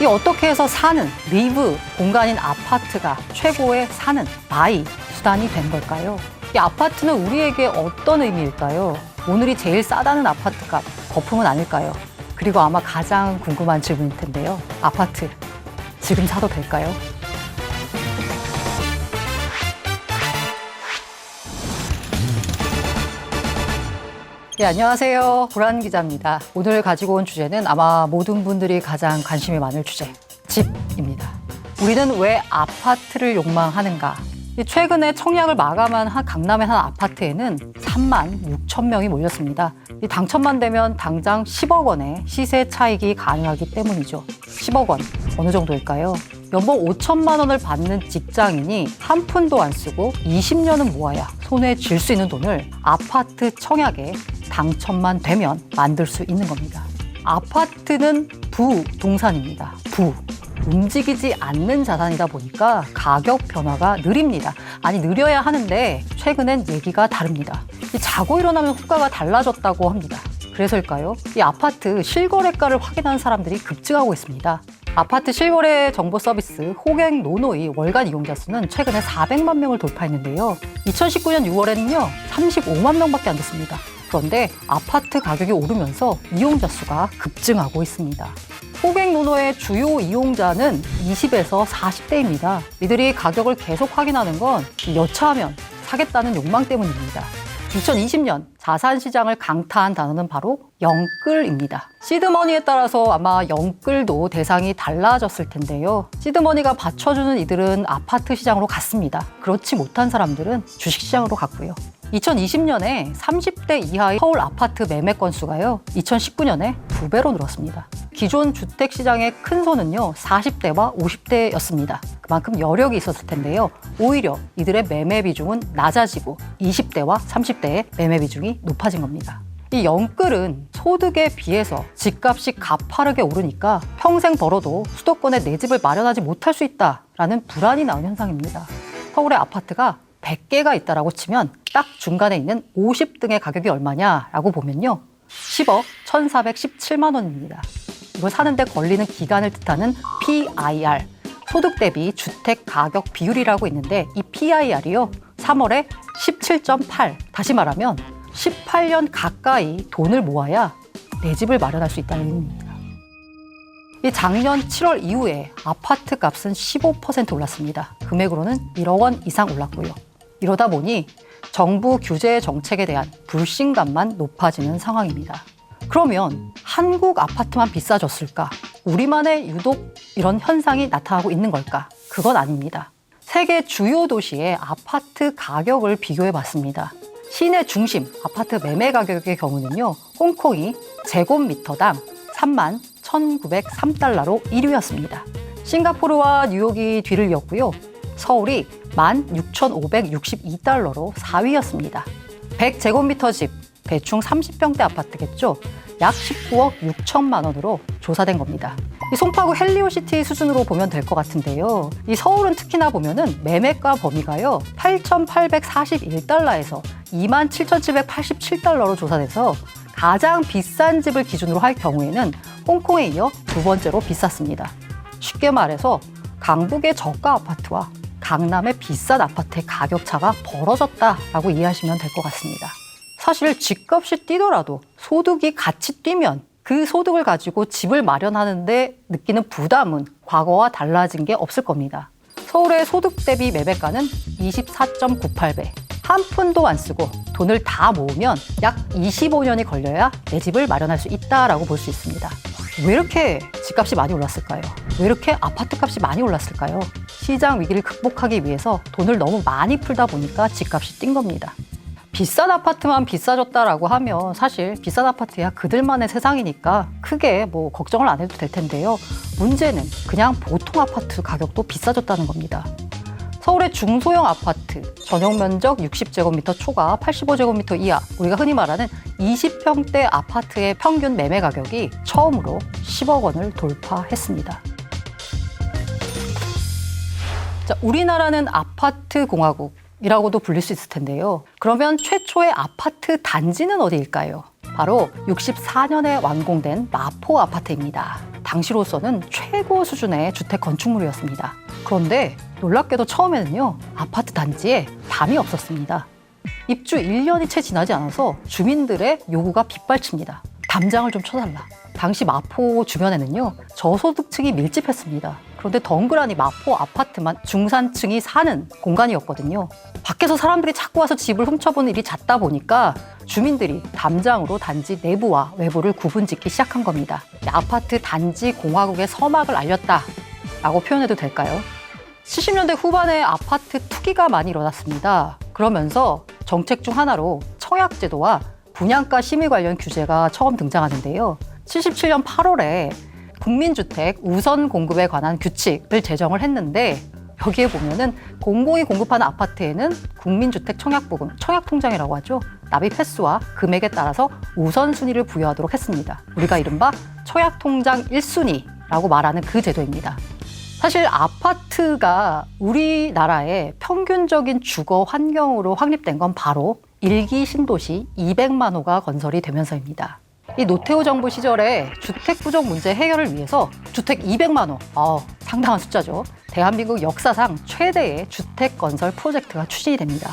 이 어떻게 해서 사는, 리브, 공간인 아파트가 최고의 사는, 바이, 수단이 된 걸까요? 이 아파트는 우리에게 어떤 의미일까요? 오늘이 제일 싸다는 아파트값, 거품은 아닐까요? 그리고 아마 가장 궁금한 질문일 텐데요. 아파트, 지금 사도 될까요? 네, 안녕하세요. 보란 기자입니다. 오늘 가지고 온 주제는 아마 모든 분들이 가장 관심이 많을 주제, 집입니다. 우리는 왜 아파트를 욕망하는가? 최근에 청약을 마감한 강남의 한 아파트에는 3만 6천 명이 몰렸습니다. 당첨만 되면 당장 10억 원의 시세 차익이 가능하기 때문이죠. 10억 원, 어느 정도일까요? 연봉 5천만 원을 받는 직장인이 한 푼도 안 쓰고 20년은 모아야 손에 쥘 수 있는 돈을 아파트 청약에 당첨만 되면 만들 수 있는 겁니다. 아파트는 부동산입니다. 움직이지 않는 자산이다 보니까 가격 변화가 느립니다. 아니, 느려야 하는데 최근엔 얘기가 다릅니다. 자고 일어나면 호가가 달라졌다고 합니다. 그래서일까요? 이 아파트 실거래가를 확인하는 사람들이 급증하고 있습니다. 아파트 실거래 정보 서비스 호갱노노의 월간 이용자 수는 최근에 400만 명을 돌파했는데요. 2019년 6월에는요, 35만 명밖에 안 됐습니다. 그런데 아파트 가격이 오르면서 이용자 수가 급증하고 있습니다. 호갱노노의 주요 이용자는 20에서 40대입니다. 이들이 가격을 계속 확인하는 건 여차하면 사겠다는 욕망 때문입니다. 2020년 자산시장을 강타한 단어는 바로 영끌입니다. 시드머니에 따라서 아마 영끌도 대상이 달라졌을 텐데요. 시드머니가 받쳐주는 이들은 아파트 시장으로 갔습니다. 그렇지 못한 사람들은 주식시장으로 갔고요. 2020년에 30대 이하의 서울 아파트 매매 건수가요, 2019년에 2배로 늘었습니다. 기존 주택시장의 큰 손은요, 40대와 50대였습니다. 그만큼 여력이 있었을 텐데요. 오히려 이들의 매매 비중은 낮아지고 20대와 30대의 매매 비중이 높아진 겁니다. 이 영끌은 소득에 비해서 집값이 가파르게 오르니까 평생 벌어도 수도권에 내 집을 마련하지 못할 수 있다라는 불안이 나온 현상입니다. 서울의 아파트가 100개가 있다라고 치면 딱 중간에 있는 50등의 가격이 얼마냐라고 보면요, 10억 1,417만 원입니다. 이걸 사는데 걸리는 기간을 뜻하는 PIR, 소득 대비 주택 가격 비율이라고 있는데, 이 PIR이요, 3월에 17.8, 다시 말하면 18년 가까이 돈을 모아야 내 집을 마련할 수 있다는 의미입니다. 이 작년 7월 이후에 아파트 값은 15% 올랐습니다. 금액으로는 1억 원 이상 올랐고요. 이러다 보니 정부 규제 정책에 대한 불신감만 높아지는 상황입니다. 그러면 한국 아파트만 비싸졌을까? 우리만의 유독 이런 현상이 나타나고 있는 걸까? 그건 아닙니다. 세계 주요 도시의 아파트 가격을 비교해 봤습니다. 시내 중심 아파트 매매 가격의 경우는요, 홍콩이 제곱미터당 3만 1,903달러로 1위였습니다. 싱가포르와 뉴욕이 뒤를 이었고요. 서울이 16,562달러로 4위였습니다. 100제곱미터 집, 대충 30평대 아파트겠죠? 약 19억 6천만 원으로 조사된 겁니다. 이 송파구 헬리오시티 수준으로 보면 될 것 같은데요. 이 서울은 특히나 보면은 매매가 범위가요, 8,841달러에서 27,787달러로 조사돼서 가장 비싼 집을 기준으로 할 경우에는 홍콩에 이어 두 번째로 비쌌습니다. 쉽게 말해서 강북의 저가 아파트와 강남의 비싼 아파트의 가격 차가 벌어졌다라고 이해하시면 될 것 같습니다. 사실 집값이 뛰더라도 소득이 같이 뛰면 그 소득을 가지고 집을 마련하는데 느끼는 부담은 과거와 달라진 게 없을 겁니다. 서울의 소득 대비 매매가는 24.98배. 한 푼도 안 쓰고 돈을 다 모으면 약 25년이 걸려야 내 집을 마련할 수 있다라고 볼 수 있습니다. 왜 이렇게 집값이 많이 올랐을까요? 왜 이렇게 아파트 값이 많이 올랐을까요? 시장 위기를 극복하기 위해서 돈을 너무 많이 풀다 보니까 집값이 뛴 겁니다. 비싼 아파트만 비싸졌다라고 하면 사실 비싼 아파트야 그들만의 세상이니까 크게 걱정을 안 해도 될 텐데요. 문제는 그냥 보통 아파트 가격도 비싸졌다는 겁니다. 서울의 중소형 아파트, 전용 면적 60제곱미터 초과 85제곱미터 이하, 우리가 흔히 말하는 20평대 아파트의 평균 매매 가격이 처음으로 10억 원을 돌파했습니다. 자, 우리나라는 아파트 공화국이라고도 불릴 수 있을 텐데요. 그러면 최초의 아파트 단지는 어디일까요? 바로 64년에 완공된 마포 아파트입니다. 당시로서는 최고 수준의 주택 건축물이었습니다. 그런데 놀랍게도 처음에는요, 아파트 단지에 담이 없었습니다. 입주 1년이 채 지나지 않아서 주민들의 요구가 빗발칩니다. 담장을 좀 쳐달라. 당시 마포 주변에는요, 저소득층이 밀집했습니다. 그런데 덩그러니 마포 아파트만 중산층이 사는 공간이었거든요. 밖에서 사람들이 자꾸 와서 집을 훔쳐보는 일이 잦다 보니까 주민들이 담장으로 단지 내부와 외부를 구분짓기 시작한 겁니다. 아파트 단지 공화국의 서막을 알렸다라고 표현해도 될까요? 70년대 후반에 아파트 투기가 많이 일어났습니다. 그러면서 정책 중 하나로 청약제도와 분양가 심의 관련 규제가 처음 등장하는데요. 77년 8월에 국민주택 우선 공급에 관한 규칙을 제정을 했는데, 여기에 보면은 공공이 공급하는 아파트에는 국민주택 청약보금, 청약통장이라고 하죠. 납입 횟수와 금액에 따라서 우선순위를 부여하도록 했습니다. 우리가 이른바 청약통장 1순위라고 말하는 그 제도입니다. 사실 아파트가 우리나라의 평균적인 주거 환경으로 확립된 건 바로 1기 신도시 200만 호가 건설이 되면서입니다. 이 노태우 정부 시절에 주택 부족 문제 해결을 위해서 주택 200만 호, 상당한 숫자죠. 대한민국 역사상 최대의 주택 건설 프로젝트가 추진이 됩니다.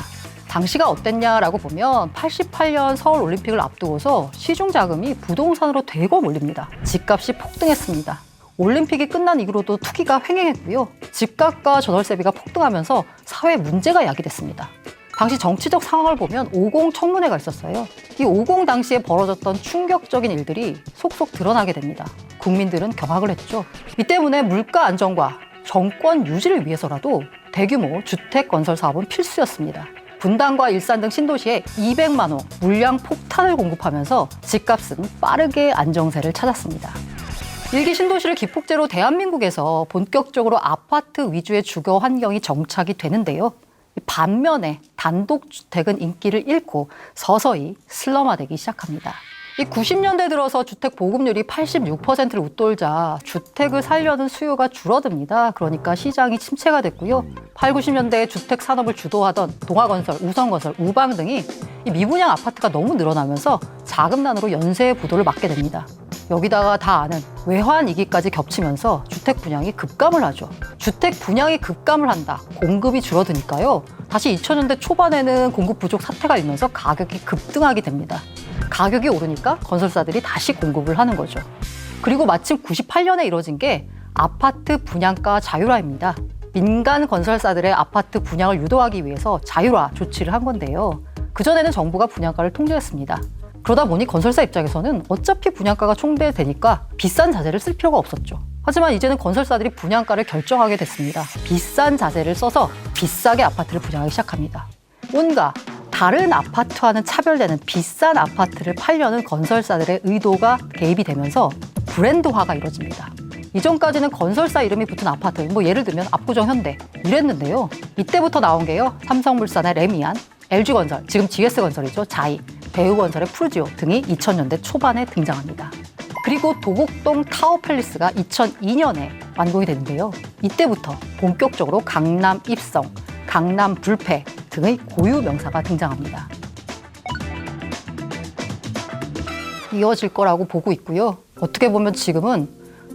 당시가 어땠냐라고 보면 88년 서울 올림픽을 앞두고서 시중 자금이 부동산으로 대거 몰립니다. 집값이 폭등했습니다. 올림픽이 끝난 이후로도 투기가 횡행했고요. 집값과 전월세비가 폭등하면서 사회 문제가 야기됐습니다. 당시 정치적 상황을 보면 50 청문회가 있었어요. 이 50 당시에 벌어졌던 충격적인 일들이 속속 드러나게 됩니다. 국민들은 경악을 했죠. 이 때문에 물가 안정과 정권 유지를 위해서라도 대규모 주택 건설 사업은 필수였습니다. 분당과 일산 등 신도시에 200만 호 물량 폭탄을 공급하면서 집값은 빠르게 안정세를 찾았습니다. 일기 신도시를 기폭제로 대한민국에서 본격적으로 아파트 위주의 주거 환경이 정착이 되는데요. 반면에 단독주택은 인기를 잃고 서서히 슬럼화되기 시작합니다. 이 90년대 들어서 주택 보급률이 86%를 웃돌자 주택을 살려는 수요가 줄어듭니다. 그러니까 시장이 침체가 됐고요. 8, 90년대에 주택 산업을 주도하던 동아건설, 우성건설, 우방 등이 이 미분양 아파트가 너무 늘어나면서 자금난으로 연쇄 부도를 맞게 됩니다. 여기다가 다 아는 외환위기까지 겹치면서 주택 분양이 급감을 하죠. 주택 분양이 급감을 한다. 공급이 줄어드니까요. 다시 2000년대 초반에는 공급 부족 사태가 일면서 가격이 급등하게 됩니다. 가격이 오르니까 건설사들이 다시 공급을 하는 거죠. 그리고 마침 98년에 이뤄진 게 아파트 분양가 자율화입니다. 민간 건설사들의 아파트 분양을 유도하기 위해서 자율화 조치를 한 건데요. 그전에는 정부가 분양가를 통제했습니다. 그러다 보니 건설사 입장에서는 어차피 분양가가 총대되니까 비싼 자재를 쓸 필요가 없었죠. 하지만 이제는 건설사들이 분양가를 결정하게 됐습니다. 비싼 자재를 써서 비싸게 아파트를 분양하기 시작합니다. 뭔가 다른 아파트와는 차별되는 비싼 아파트를 팔려는 건설사들의 의도가 개입이 되면서 브랜드화가 이루어집니다. 이전까지는 건설사 이름이 붙은 아파트, 예를 들면 압구정 현대 이랬는데요. 이때부터 나온 게요. 삼성물산의 레미안, LG건설, 지금 GS건설이죠. 자이, 대우건설의 푸르지오 등이 2000년대 초반에 등장합니다. 그리고 도곡동 타워팰리스가 2002년에 완공이 되는데요. 이때부터 본격적으로 강남 입성, 강남 불패 등의 고유 명사가 등장합니다. 이어질 거라고 보고 있고요. 어떻게 보면 지금은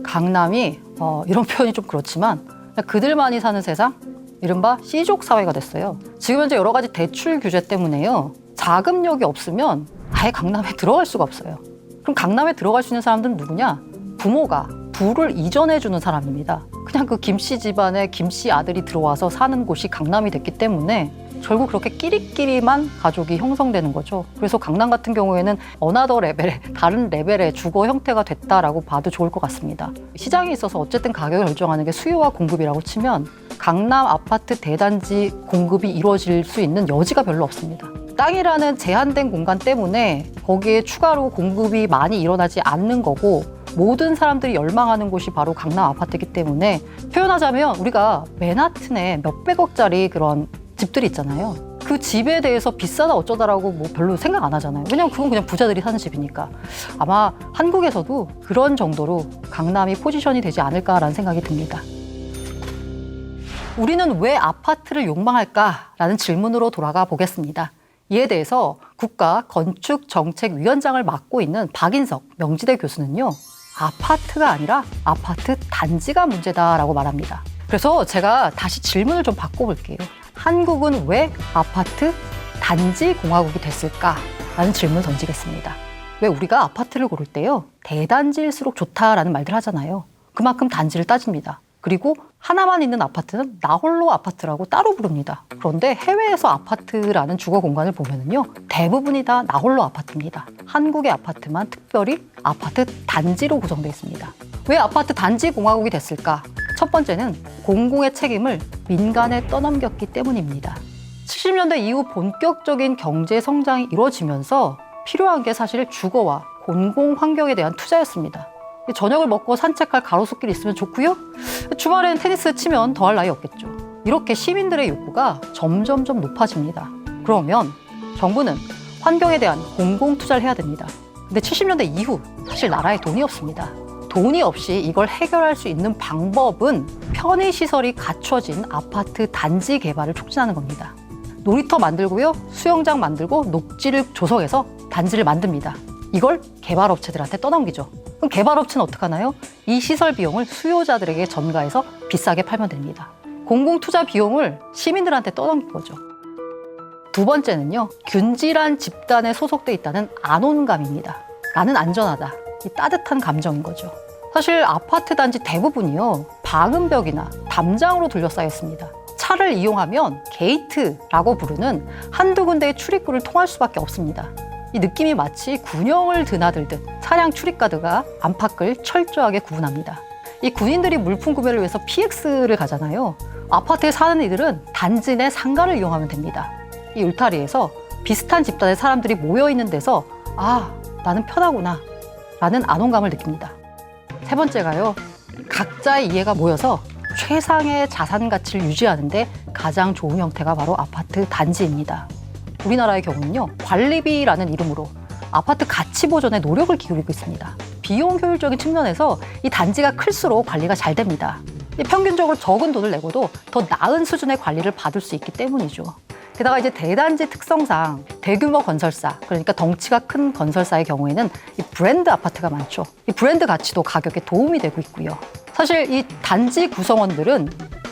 강남이 이런 표현이 좀 그렇지만 그들만이 사는 세상? 이른바 C족 사회가 됐어요. 지금 현재 여러 가지 대출 규제 때문에요. 자금력이 없으면 아예 강남에 들어갈 수가 없어요. 그럼 강남에 들어갈 수 있는 사람들은 누구냐? 부모가 부를 이전해주는 사람입니다. 그냥 그 김씨 집안에 김씨 아들이 들어와서 사는 곳이 강남이 됐기 때문에 결국 그렇게 끼리끼리만 가족이 형성되는 거죠. 그래서 강남 같은 경우에는 어나더 레벨의 다른 레벨의 주거 형태가 됐다라고 봐도 좋을 것 같습니다. 시장에 있어서 어쨌든 가격을 결정하는 게 수요와 공급이라고 치면 강남 아파트 대단지 공급이 이루어질 수 있는 여지가 별로 없습니다. 땅이라는 제한된 공간 때문에 거기에 추가로 공급이 많이 일어나지 않는 거고 모든 사람들이 열망하는 곳이 바로 강남 아파트이기 때문에 표현하자면 우리가 맨하튼에 몇백억짜리 그런 집들이 있잖아요. 그 집에 대해서 비싸다 어쩌다라고 별로 생각 안 하잖아요. 왜냐면 그건 그냥 부자들이 사는 집이니까. 아마 한국에서도 그런 정도로 강남이 포지션이 되지 않을까라는 생각이 듭니다. 우리는 왜 아파트를 욕망할까라는 질문으로 돌아가 보겠습니다. 이에 대해서 국가건축정책위원장을 맡고 있는 박인석 명지대 교수는요. 아파트가 아니라 아파트 단지가 문제다라고 말합니다. 그래서 제가 다시 질문을 좀 바꿔볼게요. 한국은 왜 아파트 단지 공화국이 됐을까라는 질문을 던지겠습니다. 왜 우리가 아파트를 고를 때요, 대단지일수록 좋다라는 말들 하잖아요. 그만큼 단지를 따집니다. 그리고 하나만 있는 아파트는 나홀로 아파트라고 따로 부릅니다. 그런데 해외에서 아파트라는 주거 공간을 보면은요, 대부분이 다 나홀로 아파트입니다. 한국의 아파트만 특별히 아파트 단지로 구성되어 있습니다. 왜 아파트 단지 공화국이 됐을까? 첫 번째는 공공의 책임을 민간에 떠넘겼기 때문입니다. 70년대 이후 본격적인 경제 성장이 이루어지면서 필요한 게 사실 주거와 공공 환경에 대한 투자였습니다. 저녁을 먹고 산책할 가로수길이 있으면 좋고요. 주말엔 테니스 치면 더할 나위 없겠죠. 이렇게 시민들의 욕구가 점점점 높아집니다. 그러면 정부는 환경에 대한 공공 투자를 해야 됩니다. 근데 70년대 이후 사실 나라에 돈이 없습니다. 돈이 없이 이걸 해결할 수 있는 방법은 편의시설이 갖춰진 아파트 단지 개발을 촉진하는 겁니다. 놀이터 만들고요, 수영장 만들고 녹지를 조성해서 단지를 만듭니다. 이걸 개발업체들한테 떠넘기죠. 그럼 개발업체는 어떡하나요? 이 시설 비용을 수요자들에게 전가해서 비싸게 팔면 됩니다. 공공투자 비용을 시민들한테 떠넘긴 거죠. 두 번째는요, 균질한 집단에 소속돼 있다는 안온감입니다. 나는 안전하다. 이 따뜻한 감정인 거죠. 사실 아파트 단지 대부분이요, 방음벽이나 담장으로 둘러싸여 있습니다. 차를 이용하면 게이트라고 부르는 한두 군데의 출입구를 통할 수밖에 없습니다. 이 느낌이 마치 군용을 드나들듯 차량 출입가드가 안팎을 철저하게 구분합니다. 이 군인들이 물품 구매를 위해서 PX를 가잖아요. 아파트에 사는 이들은 단지 내 상가를 이용하면 됩니다. 이 울타리에서 비슷한 집단의 사람들이 모여있는 데서 아, 나는 편하구나 라는 안온감을 느낍니다. 세 번째가요, 각자의 이해가 모여서 최상의 자산 가치를 유지하는 데 가장 좋은 형태가 바로 아파트 단지입니다. 우리나라의 경우는요, 관리비라는 이름으로 아파트 가치 보존에 노력을 기울이고 있습니다. 비용 효율적인 측면에서 이 단지가 클수록 관리가 잘 됩니다. 평균적으로 적은 돈을 내고도 더 나은 수준의 관리를 받을 수 있기 때문이죠. 게다가 이제 대단지 특성상 대규모 건설사, 그러니까 덩치가 큰 건설사의 경우에는 이 브랜드 아파트가 많죠. 이 브랜드 가치도 가격에 도움이 되고 있고요. 사실 이 단지 구성원들은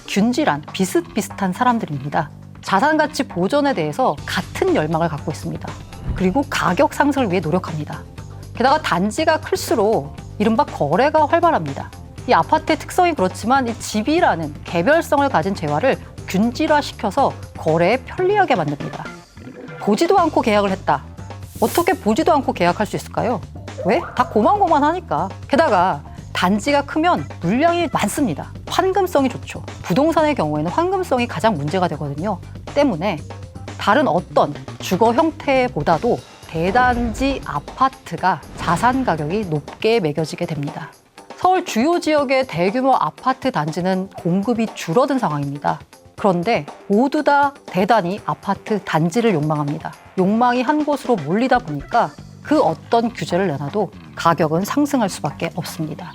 균질한 비슷비슷한 사람들입니다. 자산 가치 보존에 대해서 같은 열망을 갖고 있습니다. 그리고 가격 상승을 위해 노력합니다. 게다가 단지가 클수록 이른바 거래가 활발합니다. 이 아파트의 특성이 그렇지만 이 집이라는 개별성을 가진 재화를 균질화시켜서 거래에 편리하게 만듭니다. 보지도 않고 계약을 했다. 어떻게 보지도 않고 계약할 수 있을까요? 왜? 다 고만고만하니까. 게다가 단지가 크면 물량이 많습니다. 환금성이 좋죠. 부동산의 경우에는 환금성이 가장 문제가 되거든요. 때문에 다른 어떤 주거 형태보다도 대단지 아파트가 자산 가격이 높게 매겨지게 됩니다. 서울 주요 지역의 대규모 아파트 단지는 공급이 줄어든 상황입니다. 그런데 모두 다 대단히 아파트 단지를 욕망합니다. 욕망이 한 곳으로 몰리다 보니까 그 어떤 규제를 내놔도 가격은 상승할 수밖에 없습니다.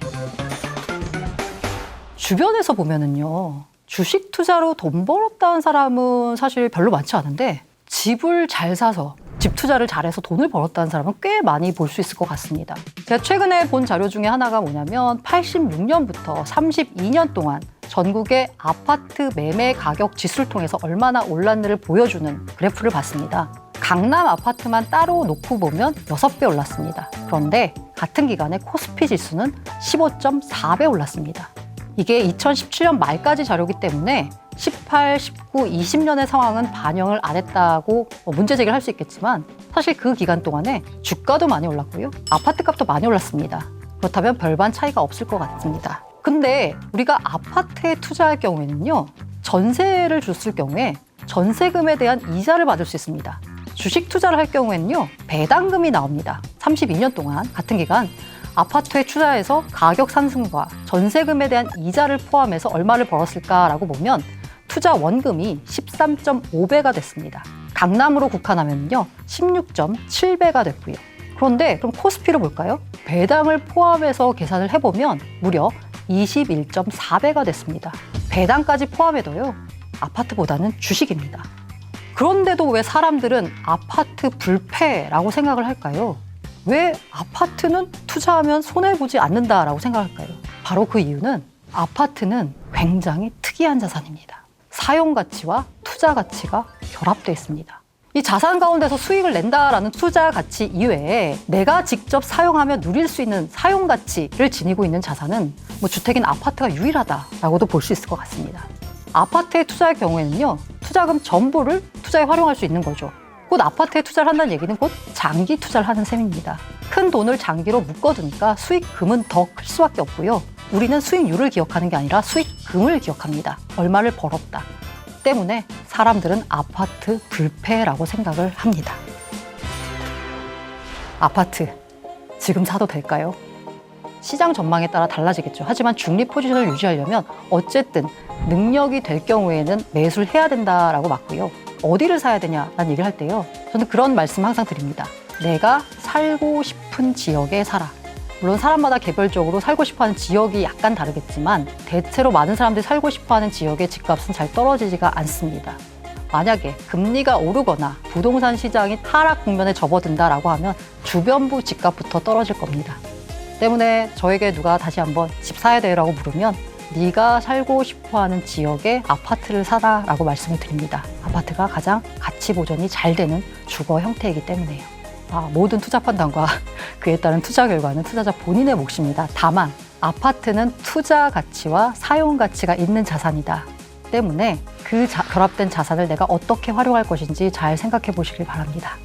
주변에서 보면은요, 주식 투자로 돈 벌었다는 사람은 사실 별로 많지 않은데 집을 잘 사서 집 투자를 잘해서 돈을 벌었다는 사람은 꽤 많이 볼 수 있을 것 같습니다. 제가 최근에 본 자료 중에 하나가 뭐냐면 86년부터 32년 동안 전국의 아파트 매매 가격 지수를 통해서 얼마나 올랐는지를 보여주는 그래프를 봤습니다. 강남 아파트만 따로 놓고 보면 6배 올랐습니다. 그런데 같은 기간에 코스피 지수는 15.4배 올랐습니다. 이게 2017년 말까지 자료이기 때문에 18, 19, 20년의 상황은 반영을 안 했다고 문제 제기를 할 수 있겠지만 사실 그 기간 동안에 주가도 많이 올랐고요. 아파트 값도 많이 올랐습니다. 그렇다면 별반 차이가 없을 것 같습니다. 근데 우리가 아파트에 투자할 경우에는요, 전세를 줬을 경우에 전세금에 대한 이자를 받을 수 있습니다. 주식 투자를 할 경우에는요, 배당금이 나옵니다. 32년 동안 같은 기간 아파트에 투자해서 가격 상승과 전세금에 대한 이자를 포함해서 얼마를 벌었을까라고 보면 투자 원금이 13.5배가 됐습니다. 강남으로 국한하면요 16.7배가 됐고요. 그런데 그럼 코스피를 볼까요? 배당을 포함해서 계산을 해보면 무려 21.4배가 됐습니다. 배당까지 포함해도요, 아파트보다는 주식입니다. 그런데도 왜 사람들은 아파트 불패라고 생각을 할까요? 왜 아파트는 투자하면 손해보지 않는다라고 생각할까요? 바로 그 이유는 아파트는 굉장히 특이한 자산입니다. 사용 가치와 투자 가치가 결합되어 있습니다. 이 자산 가운데서 수익을 낸다라는 투자 가치 이외에 내가 직접 사용하며 누릴 수 있는 사용 가치를 지니고 있는 자산은 주택인 아파트가 유일하다라고도 볼 수 있을 것 같습니다. 아파트에 투자할 경우에는요, 투자금 전부를 투자에 활용할 수 있는 거죠. 곧 아파트에 투자를 한다는 얘기는 곧 장기 투자를 하는 셈입니다. 큰 돈을 장기로 묶어두니까 수익금은 더 클 수밖에 없고요. 우리는 수익률을 기억하는 게 아니라 수익금을 기억합니다. 얼마를 벌었다. 때문에 사람들은 아파트 불패라고 생각을 합니다. 아파트, 지금 사도 될까요? 시장 전망에 따라 달라지겠죠. 하지만 중립 포지션을 유지하려면 어쨌든 능력이 될 경우에는 매수를 해야 된다라고 맞고요. 어디를 사야 되냐라는 얘기를 할 때요, 저는 그런 말씀 항상 드립니다. 내가 살고 싶은 지역에 사라. 물론 사람마다 개별적으로 살고 싶어하는 지역이 약간 다르겠지만 대체로 많은 사람들이 살고 싶어하는 지역의 집값은 잘 떨어지지가 않습니다. 만약에 금리가 오르거나 부동산 시장이 하락 국면에 접어든다라고 하면 주변부 집값부터 떨어질 겁니다. 때문에 저에게 누가 다시 한번 집 사야 돼라고 물으면 네가 살고 싶어하는 지역에 아파트를 사라라고 말씀을 드립니다. 아파트가 가장 가치 보존이 잘 되는 주거 형태이기 때문에요. 모든 투자 판단과 그에 따른 투자 결과는 투자자 본인의 몫입니다. 다만 아파트는 투자 가치와 사용 가치가 있는 자산이다 때문에 그 결합된 자산을 내가 어떻게 활용할 것인지 잘 생각해 보시길 바랍니다.